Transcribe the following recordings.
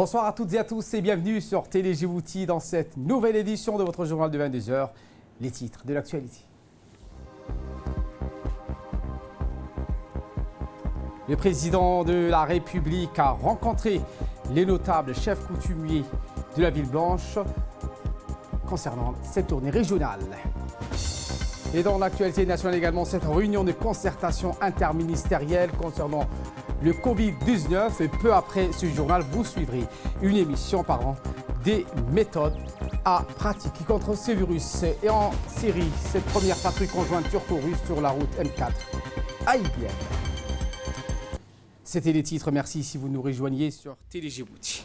Bonsoir à toutes et à tous et bienvenue sur Télé Djibouti dans cette nouvelle édition de votre journal de 22h, les titres de l'actualité. Le président de la République a rencontré les notables chefs coutumiers de la ville blanche concernant cette tournée régionale. Et dans l'actualité nationale également, cette réunion de concertation interministérielle concernant le Covid-19. Et peu après ce journal, vous suivrez une émission par an des méthodes à pratiquer contre ce virus. Et en Syrie, cette première patrouille conjointe turco-russe sur la route M4 à Idlib. C'était les titres. Merci si vous nous rejoignez sur Télé Djibouti.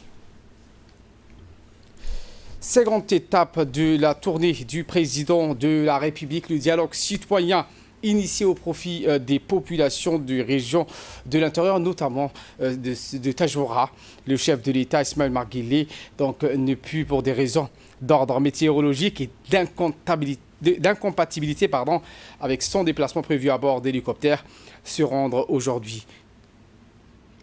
Seconde étape de la tournée du président de la République, le dialogue citoyen initié au profit des populations de régions de l'intérieur, notamment de Tajoura. Le chef de l'État, Ismaël Marguilé, ne put, pour des raisons d'ordre météorologique et d'incompatibilité avec son déplacement prévu à bord d'hélicoptère, se rendre aujourd'hui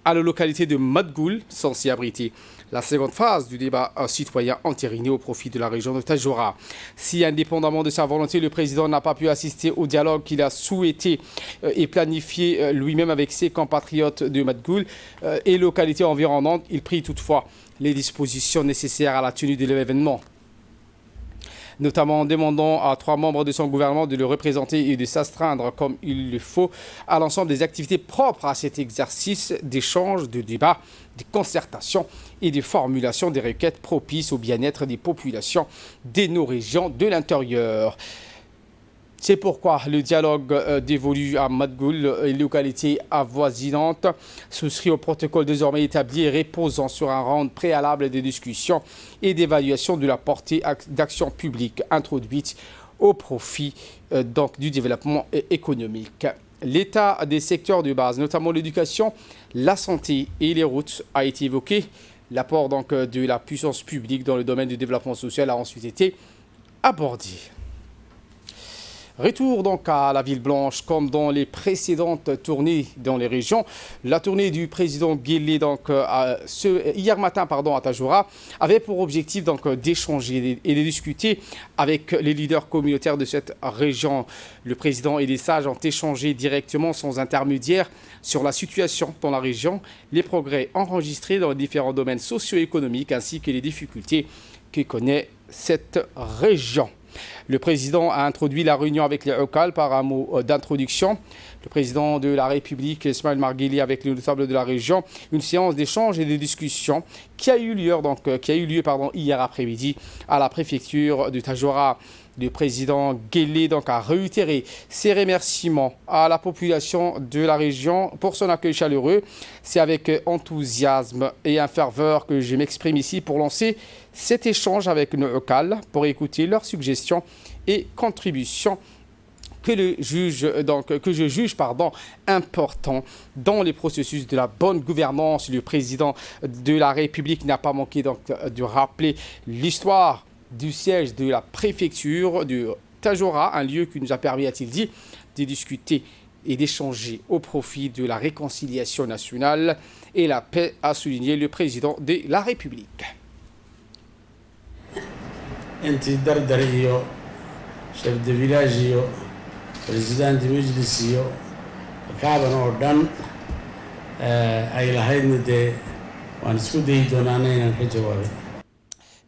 à la localité de Madgoul, censée abriter la seconde phase du débat citoyen entériné au profit de la région de Tajoura. Si, indépendamment de sa volonté, le président n'a pas pu assister au dialogue qu'il a souhaité et planifié lui-même avec ses compatriotes de Madgoul et localités environnantes, il prit toutefois les dispositions nécessaires à la tenue de l'événement, notamment en demandant à 3 membres de son gouvernement de le représenter et de s'astreindre comme il le faut à l'ensemble des activités propres à cet exercice d'échange, de débat, de concertation et de formulation des requêtes propices au bien-être des populations de nos régions de l'intérieur. C'est pourquoi le dialogue dévolu à Madgoul et localités avoisinantes souscrit au protocole désormais établi et reposant sur un round préalable de discussion et d'évaluation de la portée d'action publique introduite au profit du développement économique. L'état des secteurs de base, notamment l'éducation, la santé et les routes, a été évoqué. L'apport de la puissance publique dans le domaine du développement social a ensuite été abordé. Retour à la ville blanche, comme dans les précédentes tournées dans les régions. La tournée du président Guelleh hier matin à Tajoura avait pour objectif d'échanger et de discuter avec les leaders communautaires de cette région. Le président et les sages ont échangé directement sans intermédiaire sur la situation dans la région, les progrès enregistrés dans les différents domaines socio-économiques ainsi que les difficultés que connaît cette région. Le président a introduit la réunion avec les Okal par un mot d'introduction. Le président de la République, Ismaël Marguilé, avec les notables de la région, une séance d'échange et de discussion qui a eu lieu hier après-midi à la préfecture de Tajoura. Le président Guelleh a réitéré ses remerciements à la population de la région pour son accueil chaleureux. C'est avec enthousiasme et un ferveur que je m'exprime ici pour lancer cet échange avec nos locales, pour écouter leurs suggestions et contributions que je juge important dans les processus de la bonne gouvernance. Le président de la République n'a pas manqué de rappeler l'histoire du siège de la préfecture de Tajoura, un lieu qui nous a permis, a-t-il dit, de discuter et d'échanger au profit de la réconciliation nationale et la paix, a souligné le président de la République. chef de village, président du Majlis, kaaban oo dhan ay lahaydna dee waan isku dayi doonaa inaan ka jawaabay.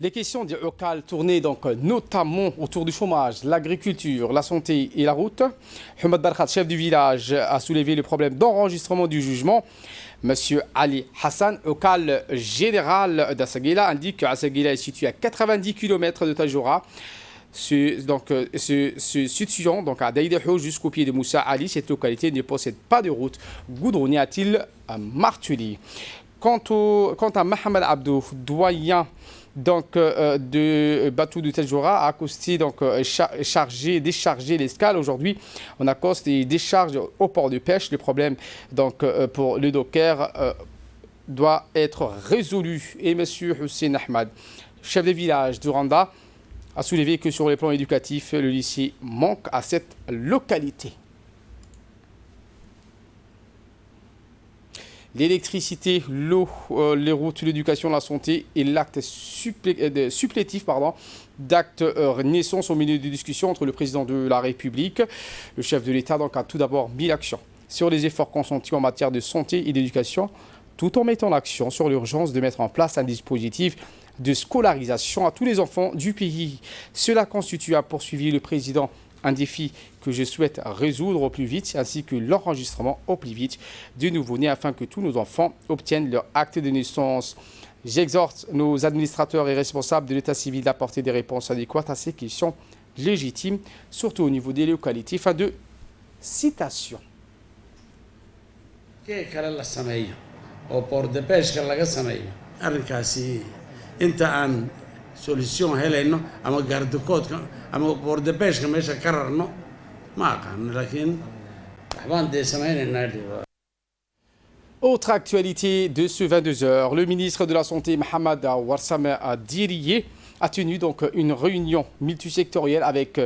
Les questions du local tournaient notamment autour du chômage, l'agriculture, la santé et la route. Hamad Barkhat, chef du village, a soulevé le problème d'enregistrement du jugement. Monsieur Ali Hassan, local général d'Assaguila, indique qu'Assaguila est situé à 90 km de Tajoura. Se situant à Daïdehou jusqu'au pied de Moussa Ali, cette localité ne possède pas de route goudronnée, a-t-il martelé. Quant à Mohamed Abdou, doyen de bateau de Tajoura, a accosté décharger l'escale. Aujourd'hui, on accoste et décharge au port de pêche. Le problème pour le docker doit être résolu. Et M. Hussein Ahmad, chef de village de Randa, a soulevé que sur le plan éducatif, le lycée manque à cette localité. l'électricité, l'eau, les routes, l'éducation, la santé et l'acte supplétif d'acte naissance au milieu des discussions entre le président de la République. Le chef de l'État donc, a tout d'abord mis l'accent sur les efforts consentis en matière de santé et d'éducation, tout en mettant l'accent sur l'urgence de mettre en place un dispositif de scolarisation à tous les enfants du pays. Cela constitue, a poursuivi le président, un défi que je souhaite résoudre au plus vite, ainsi que l'enregistrement au plus vite de nouveau-nés afin que tous nos enfants obtiennent leur acte de naissance. J'exhorte nos administrateurs et responsables de l'état civil d'apporter des réponses adéquates à ces questions légitimes, surtout au niveau des localités. Fin de citation. oo boordabeshka laga sameeyo arrinkaasi inta aan solution helayno ama gaardakoodka ama boordabeshka meesha ka rarno ma aqaan laakiin waxbaan dee samaynaynaa. Autre actualité de ce 22h, le ministre de la Santé, Mohamed Warsame Diriye, a tenu donc une réunion multisectorielle avec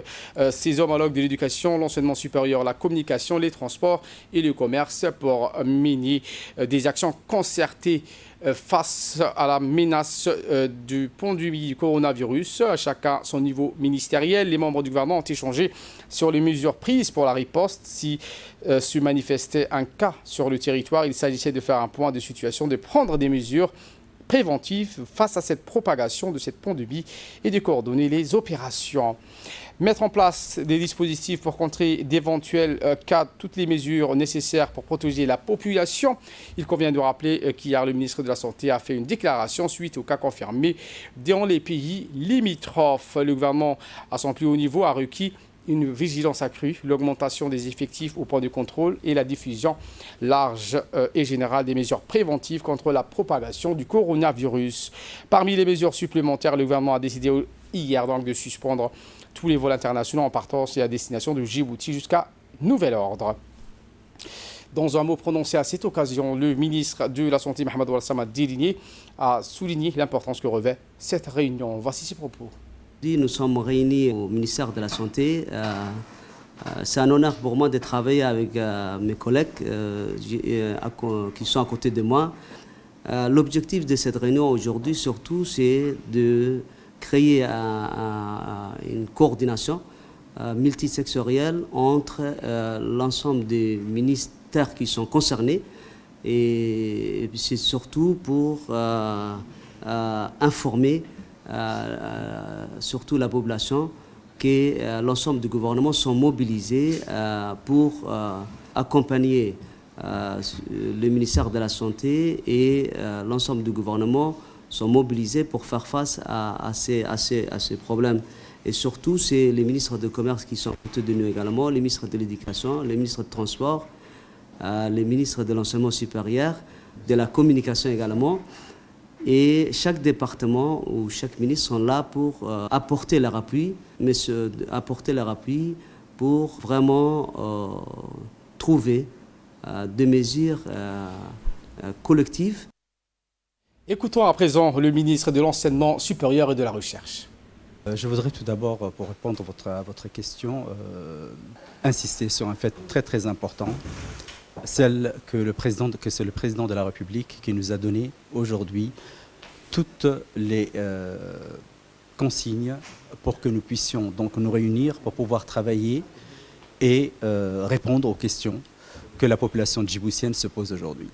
ses homologues de l'éducation, l'enseignement supérieur, la communication, les transports et le commerce pour mener des actions concertées face à la menace du pandémie du coronavirus. Chacun son niveau ministériel. Les membres du gouvernement ont échangé sur les mesures prises pour la riposte. Si se manifestait un cas sur le territoire, il s'agissait de faire un point de situation, de prendre des mesures préventive face à cette propagation de cette pandémie et de coordonner les opérations. Mettre en place des dispositifs pour contrer d'éventuels cas, toutes les mesures nécessaires pour protéger la population. Il convient de rappeler qu'hier, le ministre de la Santé a fait une déclaration suite aux cas confirmés dans les pays limitrophes. Le gouvernement, à son plus haut niveau, a requis une vigilance accrue, l'augmentation des effectifs au point de contrôle et la diffusion large et générale des mesures préventives contre la propagation du coronavirus. Parmi les mesures supplémentaires, le gouvernement a décidé hier donc de suspendre tous les vols internationaux en partance et à destination de Djibouti jusqu'à nouvel ordre. Dans un mot prononcé à cette occasion, le ministre de la Santé, Mohamed Warsame Diriye, a souligné l'importance que revêt cette réunion. Voici ses propos. Nous sommes réunis au ministère de la Santé. C'est un honneur pour moi de travailler avec mes collègues qui sont à côté de moi. L'objectif de cette réunion aujourd'hui, surtout, c'est de créer une coordination multisectorielle entre l'ensemble des ministères qui sont concernés. Et c'est surtout pour informer surtout la population que l'ensemble du gouvernement sont mobilisés pour accompagner le ministère de la Santé et l'ensemble du gouvernement sont mobilisés pour faire face à ces problèmes. Et surtout, c'est les ministres de commerce qui sont à côté de nous également, les ministres de l'éducation, les ministres de transport, les ministres de l'enseignement supérieur, de la communication également. Et chaque département ou chaque ministre sont là pour apporter leur appui, mais apporter leur appui pour vraiment trouver des mesures collectives. Écoutons à présent le ministre de l'Enseignement supérieur et de la Recherche. Je voudrais tout d'abord, pour répondre à votre question, insister sur un fait très très important, celle que c'est le président de la République qui nous a donné aujourd'hui toutes les consignes pour que nous puissions donc nous réunir pour pouvoir travailler et répondre aux questions que la population djiboutienne se pose aujourd'hui.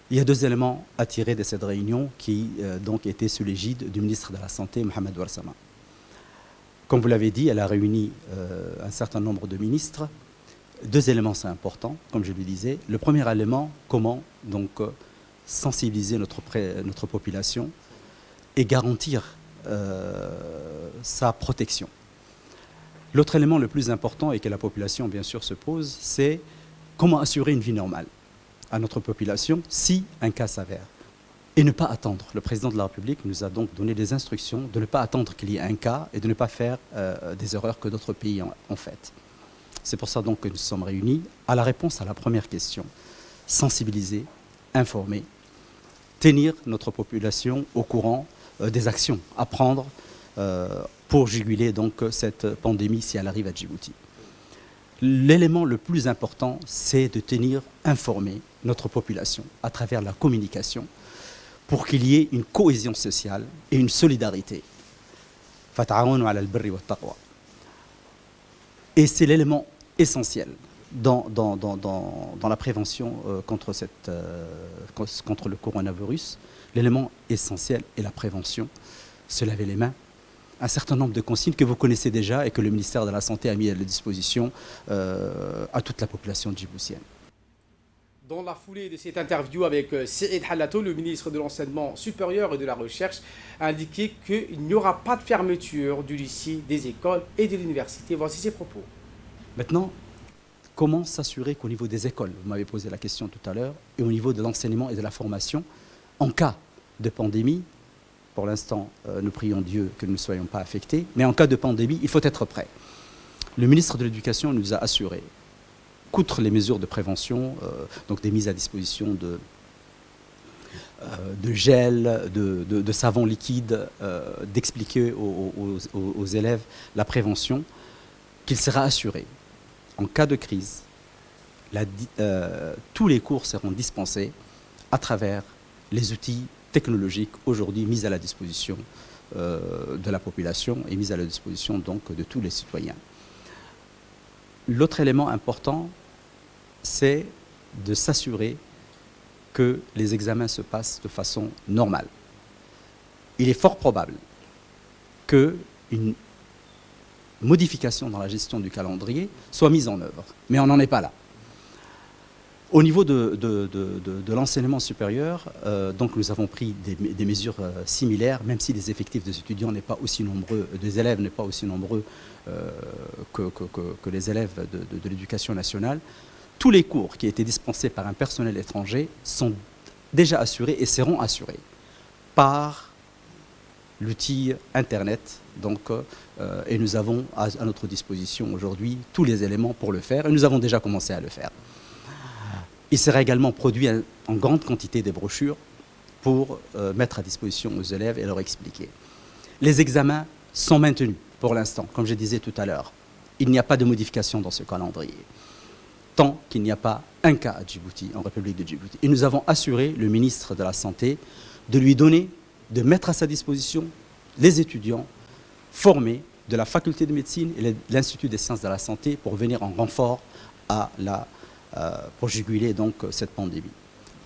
Il y a deux éléments à tirer de cette réunion qui donc étaient sous l'égide du ministre de la Santé, Mohamed Warsame. Comme vous l'avez dit, elle a réuni un certain nombre de ministres. Deux éléments, c'est important, comme je le disais. Le premier élément, comment donc sensibiliser notre population et garantir sa protection. L'autre élément le plus important et que la population bien sûr se pose, c'est comment assurer une vie normale à notre population si un cas s'avère. Et ne pas attendre. Le président de la République nous a donc donné des instructions de ne pas attendre qu'il y ait un cas et de ne pas faire des erreurs que d'autres pays ont faites. C'est pour ça donc que nous sommes réunis à la réponse à la première question. Sensibiliser, informer, tenir notre population au courant des actions à prendre pour juguler donc cette pandémie si elle arrive à Djibouti. L'élément le plus important, c'est de tenir informé notre population à travers la communication pour qu'il y ait une cohésion sociale et une solidarité. Et c'est l'élément essentiel dans la prévention contre le coronavirus. L'élément essentiel est la prévention, se laver les mains. Un certain nombre de consignes que vous connaissez déjà et que le ministère de la Santé a mis à la disposition à toute la population djiboutienne. Dans la foulée de cette interview avec Saïd Hallato, le ministre de l'Enseignement supérieur et de la Recherche, a indiqué qu'il n'y aura pas de fermeture du lycée, des écoles et de l'université. Voici ses propos. Maintenant, comment s'assurer qu'au niveau des écoles, vous m'avez posé la question tout à l'heure, et au niveau de l'enseignement et de la formation, en cas de pandémie, pour l'instant, nous prions Dieu que nous ne soyons pas affectés, mais en cas de pandémie, il faut être prêt. Le ministre de l'Éducation nous a assuré qu'outre les mesures de prévention, donc des mises à disposition de gel, de savon liquide, d'expliquer aux élèves la prévention, qu'il sera assuré, en cas de crise, tous les cours seront dispensés à travers les outils technologiques aujourd'hui mis à la disposition de la population et mis à la disposition donc de tous les citoyens. L'autre élément important, c'est de s'assurer que les examens se passent de façon normale. Il est fort probable qu'une modification dans la gestion du calendrier soit mise en œuvre, mais on n'en est pas là. Au niveau de l'enseignement supérieur, donc nous avons pris des mesures similaires, même si les effectifs des étudiants n'est pas aussi nombreux, des élèves n'est pas aussi nombreux que les élèves de l'éducation nationale. Tous les cours qui étaient dispensés par un personnel étranger sont déjà assurés et seront assurés par l'outil Internet. Donc, et nous avons à notre disposition aujourd'hui tous les éléments pour le faire et nous avons déjà commencé à le faire. Il sera également produit en grande quantité des brochures pour mettre à disposition aux élèves et leur expliquer. Les examens sont maintenus pour l'instant, comme je disais tout à l'heure. Il n'y a pas de modification dans ce calendrier, tant qu'il n'y a pas un cas à Djibouti, en République de Djibouti. Et nous avons assuré le ministre de la Santé de lui donner, de mettre à sa disposition les étudiants formés de la faculté de médecine et de l'Institut des sciences de la santé pour venir en renfort pour juguler donc cette pandémie.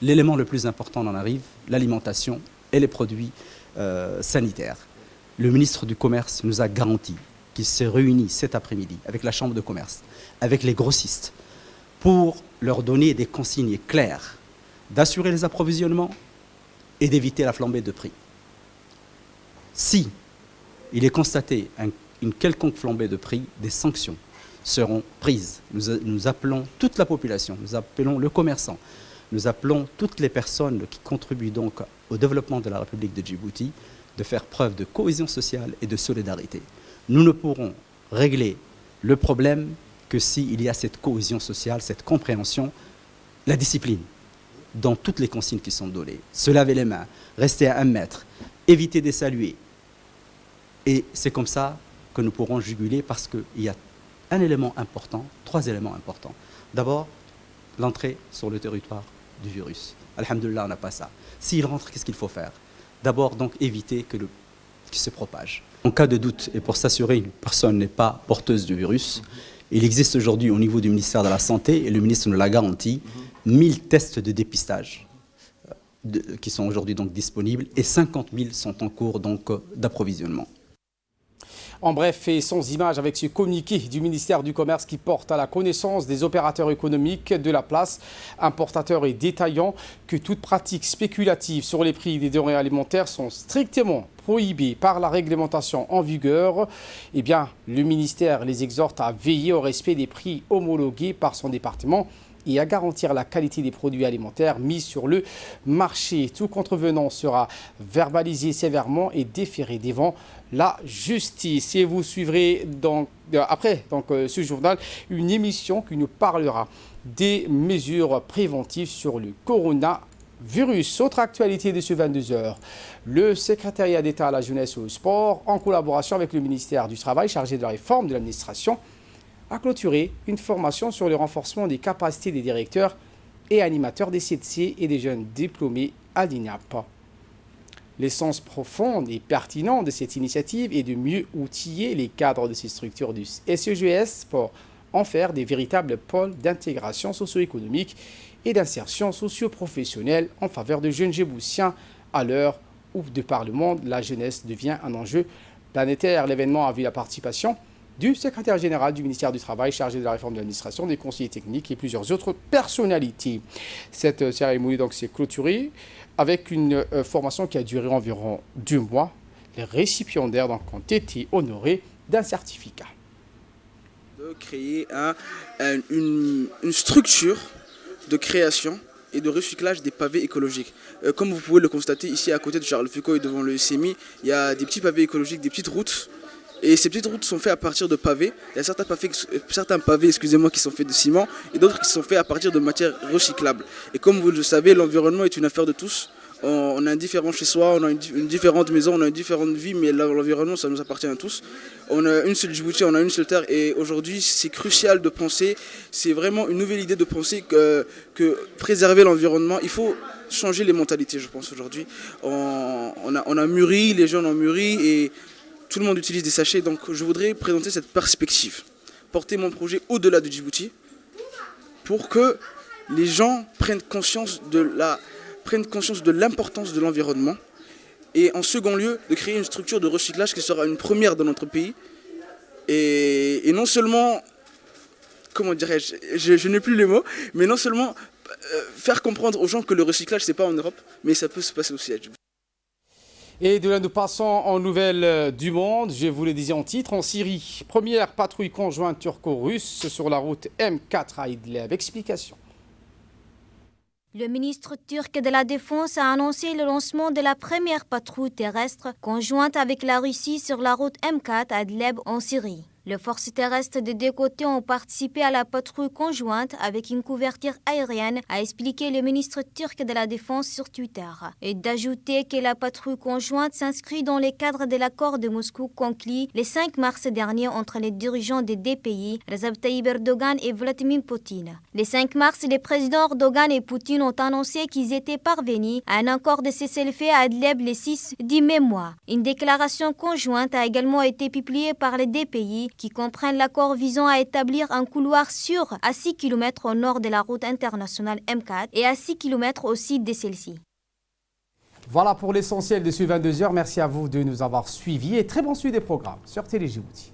L'élément le plus important en arrive, l'alimentation et les produits sanitaires. Le ministre du Commerce nous a garanti qu'il s'est réuni cet après-midi avec la Chambre de commerce, avec les grossistes, pour leur donner des consignes claires d'assurer les approvisionnements et d'éviter la flambée de prix. Si il est constaté une quelconque flambée de prix, des sanctions seront prises. Nous appelons toute la population, nous appelons le commerçant, nous appelons toutes les personnes qui contribuent donc au développement de la République de Djibouti de faire preuve de cohésion sociale et de solidarité. Nous ne pourrons régler le problème que s'il y a cette cohésion sociale, cette compréhension, la discipline dans toutes les consignes qui sont données. Se laver les mains, rester à 1 mètre, éviter de saluer. Et c'est comme ça que nous pourrons juguler parce qu'il y a un élément important, 3 éléments importants. D'abord, l'entrée sur le territoire du virus. Alhamdulillah, on n'a pas ça. S'il rentre, qu'est-ce qu'il faut faire? D'abord, donc, éviter qu'il se propage. En cas de doute, et pour s'assurer qu'une personne n'est pas porteuse du virus, il existe aujourd'hui au niveau du ministère de la Santé, et le ministre nous l'a garanti, 1000 tests de dépistage qui sont aujourd'hui donc disponibles, et 50 000 sont en cours d'approvisionnement. En bref, et sans images, avec ce communiqué du ministère du Commerce qui porte à la connaissance des opérateurs économiques de la place, importateurs et détaillants, que toute pratique spéculative sur les prix des denrées alimentaires sont strictement prohibées par la réglementation en vigueur. Eh bien, le ministère les exhorte à veiller au respect des prix homologués par son département et à garantir la qualité des produits alimentaires mis sur le marché. Tout contrevenant sera verbalisé sévèrement et déféré devant la justice. Et vous suivrez après ce journal une émission qui nous parlera des mesures préventives sur le coronavirus. Autre actualité de ce 22h, le secrétariat d'État à la jeunesse et au sport, en collaboration avec le ministère du Travail chargé de la réforme de l'administration, a clôturé une formation sur le renforcement des capacités des directeurs et animateurs des CTC et des jeunes diplômés à l'INAP. L'essence profonde et pertinente de cette initiative est de mieux outiller les cadres de ces structures du SEGS pour en faire des véritables pôles d'intégration socio-économique et d'insertion socio-professionnelle en faveur de jeunes djiboutiens à l'heure où, de par le monde, la jeunesse devient un enjeu planétaire. L'événement a vu la participation du secrétaire général du ministère du Travail chargé de la réforme de l'administration, des conseillers techniques et plusieurs autres personnalités. Cette cérémonie donc s'est clôturée avec une formation qui a duré environ 2 mois. Les récipiendaires donc ont été honorés d'un certificat. De créer une structure de création et de recyclage des pavés écologiques. Comme vous pouvez le constater ici à côté de Charles-Foucault et devant le SEMI, il y a des petits pavés écologiques, des petites routes. Et ces petites routes sont faites à partir de pavés. Il y a certains pavés qui sont faits de ciment et d'autres qui sont faits à partir de matières recyclables. Et comme vous le savez, l'environnement est une affaire de tous. On a un différent chez soi, on a une différente maison, on a une différente vie, mais l'environnement, ça nous appartient à tous. On a une seule Djibouti, on a une seule terre, et aujourd'hui, c'est crucial de penser, c'est vraiment une nouvelle idée de penser que préserver l'environnement, il faut changer les mentalités, je pense, aujourd'hui. On a mûri, les jeunes ont mûri, et tout le monde utilise des sachets, donc je voudrais présenter cette perspective, porter mon projet au-delà de Djibouti, pour que les gens prennent conscience de l'importance de l'environnement, et en second lieu, de créer une structure de recyclage qui sera une première dans notre pays, et non seulement, comment dirais-je, je n'ai plus les mots, mais non seulement faire comprendre aux gens que le recyclage, c'est pas en Europe, mais ça peut se passer aussi à Djibouti. Et de là, nous passons en nouvelles du monde. Je vous le disais en titre, en Syrie. Première patrouille conjointe turco-russe sur la route M4 à Idlib. Explication. Le ministre turc de la Défense a annoncé le lancement de la première patrouille terrestre conjointe avec la Russie sur la route M4 à Idlib en Syrie. Les forces terrestres des deux côtés ont participé à la patrouille conjointe avec une couverture aérienne, a expliqué le ministre turc de la Défense sur Twitter. Et d'ajouter que la patrouille conjointe s'inscrit dans le cadre de l'accord de Moscou conclu le 5 mars dernier entre les dirigeants des deux pays, Recep Tayyip Erdogan et Vladimir Poutine. Le 5 mars, les présidents Erdogan et Poutine ont annoncé qu'ils étaient parvenus à un accord de cessez-le-feu à Idlib le 6 du même mois. Une déclaration conjointe a également été publiée par les deux pays qui comprennent l'accord visant à établir un couloir sûr à 6 km au nord de la route internationale M4 et à 6 km au sud de celle-ci. Voilà pour l'essentiel de ce 22h. Merci à vous de nous avoir suivis et très bon suivi des programmes sur Télé Djibouti.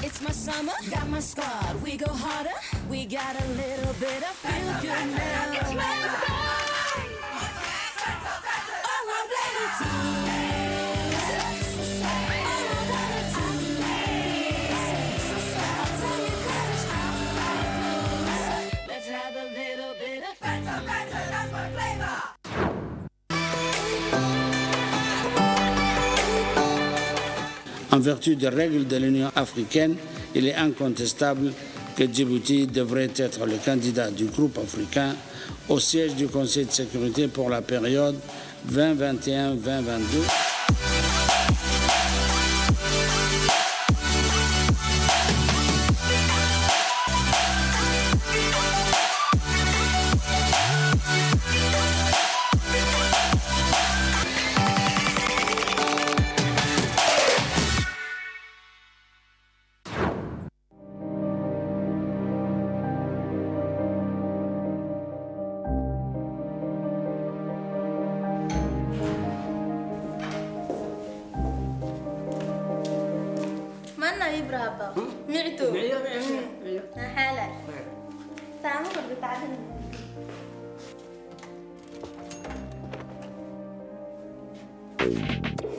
It's my summer, got my squad. We go harder, we got a little bit of feel good now. All I wanna do, all I wanna do, I'll tell you that it's true. Let's have a little bit of better, that's my flavor. En vertu des règles de l'Union africaine, il est incontestable que Djibouti devrait être le candidat du groupe africain au siège du Conseil de sécurité pour la période 2021-2022. برافو نعتو حالة تعمل بتعدل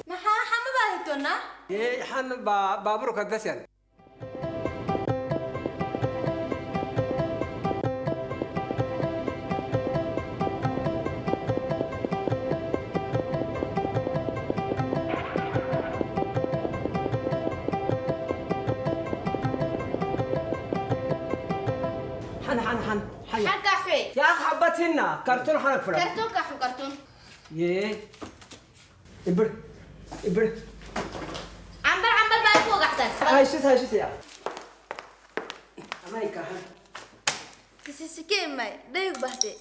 ما حما باهتونا ايه حن بابروك الدسن حن حكا حوي يا أخ حبت هنا كرتون حنك فلان كرتون كحو كرتون يه إبر عمبر باي فوق أحسن هاي شو يا أما يكحن كسيسكين ماي ده يبهدي